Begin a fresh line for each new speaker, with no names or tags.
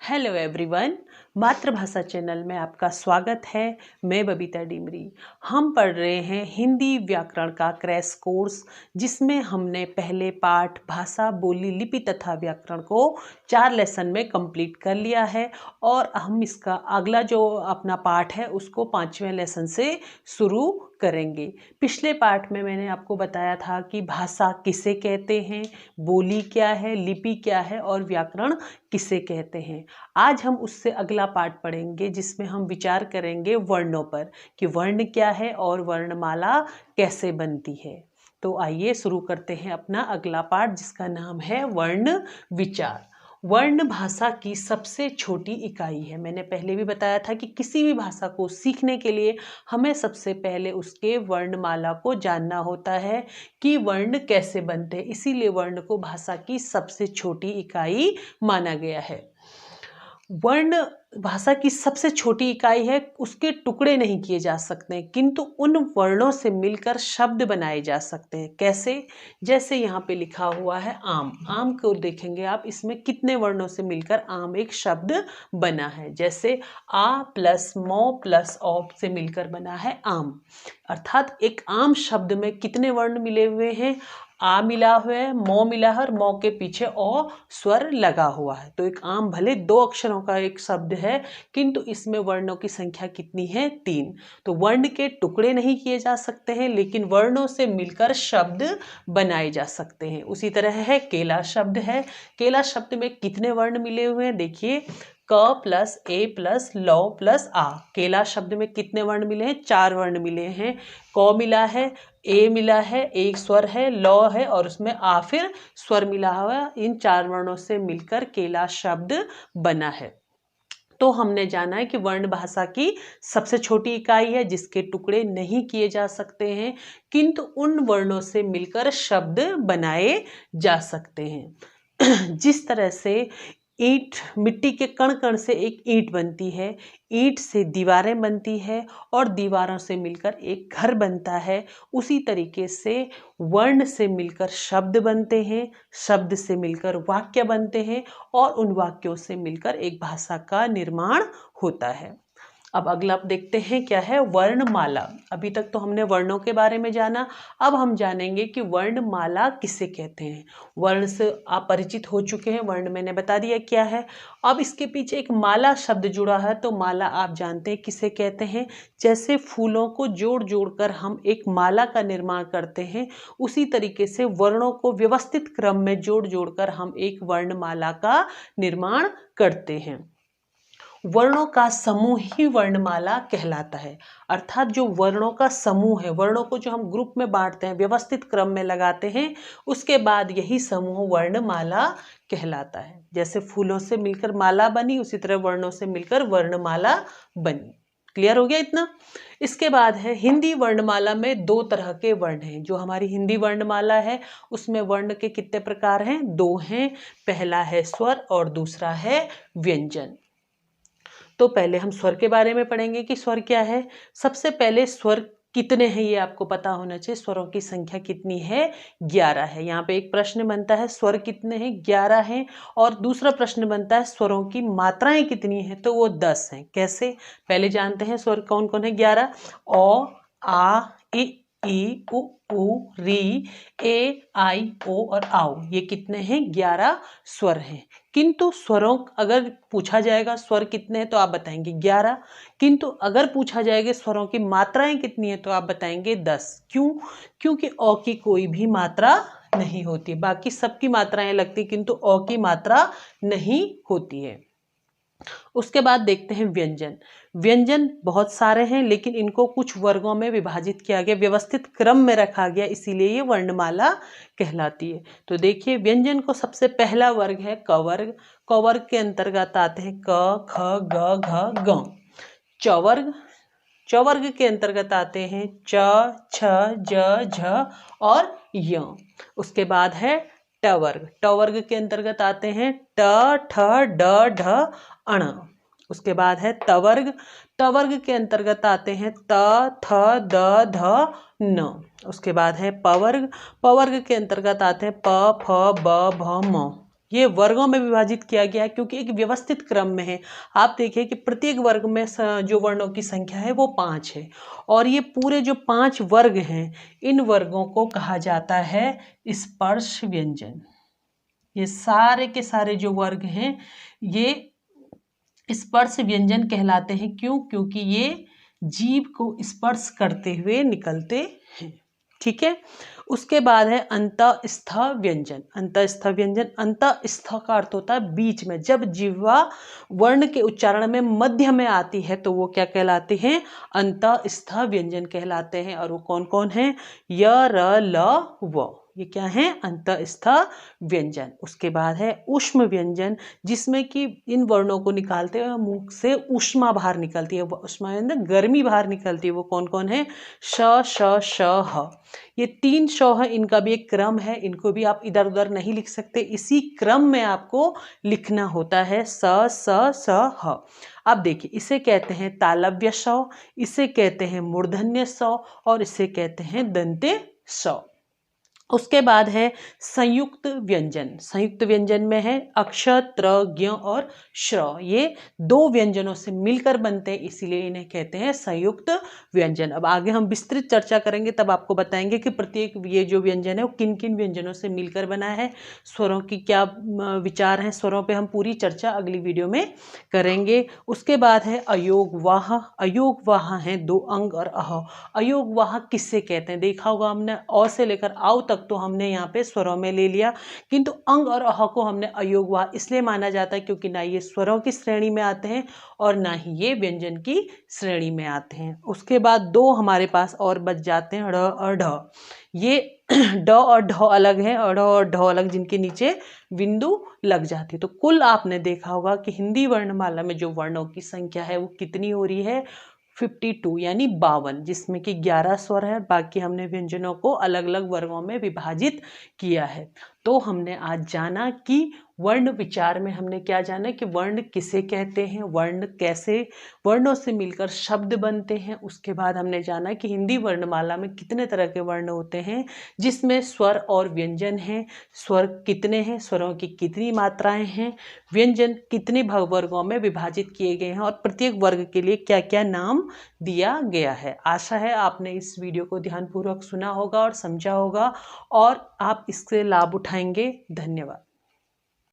Hello everyone, मातृभाषा channel में आपका स्वागत है। मैं बबीता डिमरी। हम पढ़ रहे हैं हिंदी व्याकरण का क्रैश कोर्स, जिसमें हमने पहले पाठ भाषा, बोली, लिपि तथा व्याकरण को 4 लेसन में कंप्लीट कर लिया है और हम इसका अगला जो अपना पाठ है उसको 5वें लेसन से शुरू करेंगे। पिछले पाठ में मैंने आपको बताया था कि भाषा किसे कहते हैं, बोली क्या है, लिपि क्या है और व्याकरण किसे कहते हैं। आज हम उससे अगला पाठ पढ़ेंगे जिसमें हम विचार करेंगे वर्णों पर कि वर्ण क्या है और वर्णमाला कैसे बनती है। तो आइए शुरू करते हैं अपना अगला पाठ, जिसका नाम है वर्ण विचार। वर्ण भाषा की सबसे छोटी इकाई है। मैंने पहले भी बताया था कि किसी भी भाषा को सीखने के लिए हमें सबसे पहले उसके वर्णमाला को जानना होता है कि वर्ण कैसे बनते हैं। इसीलिए वर्ण को भाषा की सबसे छोटी इकाई माना गया है। वर्ण भाषा की सबसे छोटी इकाई है, उसके टुकड़े नहीं किए जा सकते, किंतु उन वर्णों से मिलकर शब्द बनाए जा सकते हैं। कैसे? जैसे यहाँ पे लिखा हुआ है आम। आम को देखेंगे आप, इसमें कितने वर्णों से मिलकर आम एक शब्द बना है। जैसे आ प्लस मौ प्लस औ से मिलकर बना है आम। अर्थात एक आम शब्द में कितने वर्ण मिले हुए हैं? आ मिला हुआ है, मौ मिला है और मौ के पीछे ओ स्वर लगा हुआ है। तो एक आम भले 2 अक्षरों का एक शब्द है, किंतु इसमें वर्णों की संख्या कितनी है? 3। तो वर्ण के टुकड़े नहीं किए जा सकते हैं, लेकिन वर्णों से मिलकर शब्द बनाए जा सकते हैं। उसी तरह है केला शब्द है। केला शब्द में कितने वर्ण मिले हुए हैं? देखिए, क प्लस ए प्लस लौ प्लस आ। केला शब्द में कितने वर्ण मिले हैं? 4 वर्ण मिले हैं। क मिला है, ए मिला है, एक स्वर है, लौ है और उसमें आ फिर स्वर मिला हुआ। इन 4 वर्णों से मिलकर केला शब्द बना है। तो हमने जाना है कि वर्ण भाषा की सबसे छोटी इकाई है, जिसके टुकड़े नहीं किए जा सकते हैं, किंतु उन वर्णों से मिलकर शब्द बनाए जा सकते हैं। जिस तरह से ईंट, मिट्टी के कण कण से एक ईंट बनती है, ईंट से दीवारें बनती है और दीवारों से मिलकर एक घर बनता है, उसी तरीके से वर्ण से मिलकर शब्द बनते हैं, शब्द से मिलकर वाक्य बनते हैं और उन वाक्यों से मिलकर एक भाषा का निर्माण होता है। अब अगला देखते हैं क्या है वर्णमाला। अभी तक तो हमने वर्णों के बारे में जाना, अब हम जानेंगे कि वर्णमाला किसे कहते हैं। वर्ण से आप परिचित हो चुके हैं, वर्ण मैंने बता दिया क्या है। अब इसके पीछे एक माला शब्द जुड़ा है, तो माला आप जानते हैं किसे कहते हैं। जैसे फूलों को जोड़ जोड़कर हम एक माला का निर्माण करते हैं, उसी तरीके से वर्णों को व्यवस्थित क्रम में जोड़ जोड़कर हम एक वर्णमाला का निर्माण करते हैं। वर्णों का समूह ही वर्णमाला कहलाता है। अर्थात जो वर्णों का समूह है, वर्णों को जो हम ग्रुप में बांटते हैं, व्यवस्थित क्रम में लगाते हैं, उसके बाद यही समूह वर्णमाला कहलाता है। जैसे फूलों से मिलकर माला बनी, उसी तरह वर्णों से मिलकर वर्णमाला बनी। क्लियर हो गया इतना? इसके बाद है हिंदी वर्णमाला में 2 तरह के वर्ण हैं। जो हमारी हिंदी वर्णमाला है उसमें वर्ण के कितने प्रकार हैं? 2 हैं। पहला है स्वर और दूसरा है व्यंजन। तो पहले हम स्वर के बारे में पढ़ेंगे कि स्वर क्या है। सबसे पहले स्वर कितने हैं ये आपको पता होना चाहिए। स्वरों की संख्या कितनी है? 11 है। यहाँ पे एक प्रश्न बनता है स्वर कितने हैं? 11 हैं। और दूसरा प्रश्न बनता है स्वरों की मात्राएं कितनी हैं? तो वो 10 हैं। कैसे? पहले जानते हैं स्वर कौन कौन है। 11 ओ, आ, ई, उ, री, ए, आई, ओ और आओ। ये कितने हैं? 11 स्वर हैं। किंतु स्वरों अगर पूछा जाएगा स्वर कितने हैं तो आप बताएंगे 11, किंतु अगर पूछा जाएगा स्वरों की मात्राएं कितनी है तो आप बताएंगे 10। क्यों? क्योंकि अ की कोई भी मात्रा नहीं होती, बाकी सबकी मात्राएं लगती, किंतु अ की मात्रा नहीं होती है। उसके बाद देखते हैं व्यंजन। व्यंजन बहुत सारे हैं, लेकिन इनको कुछ वर्गों में विभाजित किया गया, व्यवस्थित क्रम में रखा गया, इसीलिए ये वर्णमाला कहलाती है। तो देखिए, व्यंजन को सबसे पहला वर्ग है क वर्ग। क वर्ग के अंतर्गत आते हैं क, ख, ग, घ, ग। चवर्ग, चवर्ग के अंतर्गत आते हैं च, छ, ज, झ और य। उसके बाद है टवर्ग। टवर्ग के अंतर्गत आते हैं ट, ठ, ड, ढ, अण। उसके बाद है तवर्ग। तवर्ग के अंतर्गत आते हैं त, थ, द, ध, न। उसके बाद है पवर्ग। पवर्ग के अंतर्गत आते हैं प, फ, ब, भ, म। ये वर्गों में विभाजित किया गया है क्योंकि एक व्यवस्थित क्रम में है। आप देखिए कि प्रत्येक वर्ग में जो वर्णों की संख्या है वो 5 है और ये पूरे जो 5 वर्ग हैं इन वर्गों को कहा जाता है स्पर्श व्यंजन। ये सारे के सारे जो वर्ग हैं ये स्पर्श व्यंजन कहलाते हैं। क्यों? क्योंकि ये जीभ को स्पर्श करते हुए निकलते हैं। ठीक है। उसके बाद है अंतःस्थ व्यंजन। अंतःस्थ व्यंजन, अंतःस्थ का अर्थ होता है बीच में। जब जिह्वा वर्ण के उच्चारण में मध्य में आती है तो वो क्या कहलाते हैं? अंतःस्थ व्यंजन कहलाते हैं। और वो कौन कौन है? य, र, ल, व। ये क्या है? अंतःस्थ व्यंजन। उसके बाद है ऊष्म व्यंजन, जिसमें कि इन वर्णों को निकालते हुए मुख से ऊष्मा बाहर निकलती है। ऊष्मा यानी गर्मी बाहर निकलती है। वो कौन कौन है? श, श, श, ह। ये 3 श है, इनका भी एक क्रम है। इनको भी आप इधर उधर नहीं लिख सकते, इसी क्रम में आपको लिखना होता है। स, स, स, ह। अब देखिए, इसे कहते हैं तालव्य स, इसे कहते हैं मूर्धन्य स और इसे कहते हैं दंते स। उसके बाद है संयुक्त व्यंजन। संयुक्त व्यंजन में है अक्ष, त्र, ज्ञ और श्र। ये 2 व्यंजनों से मिलकर बनते हैं, इसीलिए इन्हें कहते हैं संयुक्त व्यंजन। अब आगे हम विस्तृत चर्चा करेंगे, तब आपको बताएंगे कि प्रत्येक ये जो व्यंजन है वो किन किन व्यंजनों से मिलकर बना है, स्वरों की क्या विचार हैं। स्वरों पे हम पूरी चर्चा अगली वीडियो में करेंगे। उसके बाद है अयोगवाह। अयोगवाह है 2 अंग और अह। अयोगवाह किससे कहते हैं? देखा होगा हमने, अ से लेकर आओ तक तो हमने यहाँ पे स्वरों में ले लिया, किंतु अंग और अह को हमने अयोगवाह इसलिए माना जाता है क्योंकि ना ये स्वरों की श्रेणी में आते हैं और ना ही ये व्यंजन की श्रेणी में आते हैं। उसके बाद 2 हमारे पास और बच जाते हैं, ड़ और ढ। ये ड और ढ अलग है, ड़ और ढ अलग, जिनके नीचे बिंदु लग जाती है। तो कुल आपने देखा होगा कि हिंदी वर्णमाला में जो वर्णों की संख्या है वो कितनी हो रही है? 52 यानी 52, जिसमें कि 11 स्वर है। बाकी हमने व्यंजनों को अलग अलग वर्गों में विभाजित किया है। तो हमने आज जाना कि वर्ण विचार में हमने क्या जाना कि वर्ण किसे कहते हैं, वर्ण कैसे वर्णों से मिलकर शब्द बनते हैं। उसके बाद हमने जाना कि हिंदी वर्णमाला में कितने तरह के वर्ण होते हैं, जिसमें स्वर और व्यंजन हैं। स्वर कितने हैं, स्वरों की कितनी मात्राएं हैं, व्यंजन कितने वर्गों में विभाजित किए गए हैं और प्रत्येक वर्ग के लिए क्या क्या नाम दिया गया है। आशा है आपने इस वीडियो को ध्यानपूर्वक सुना होगा और समझा होगा और आप इससे लाभ उठाएंगे। धन्यवाद।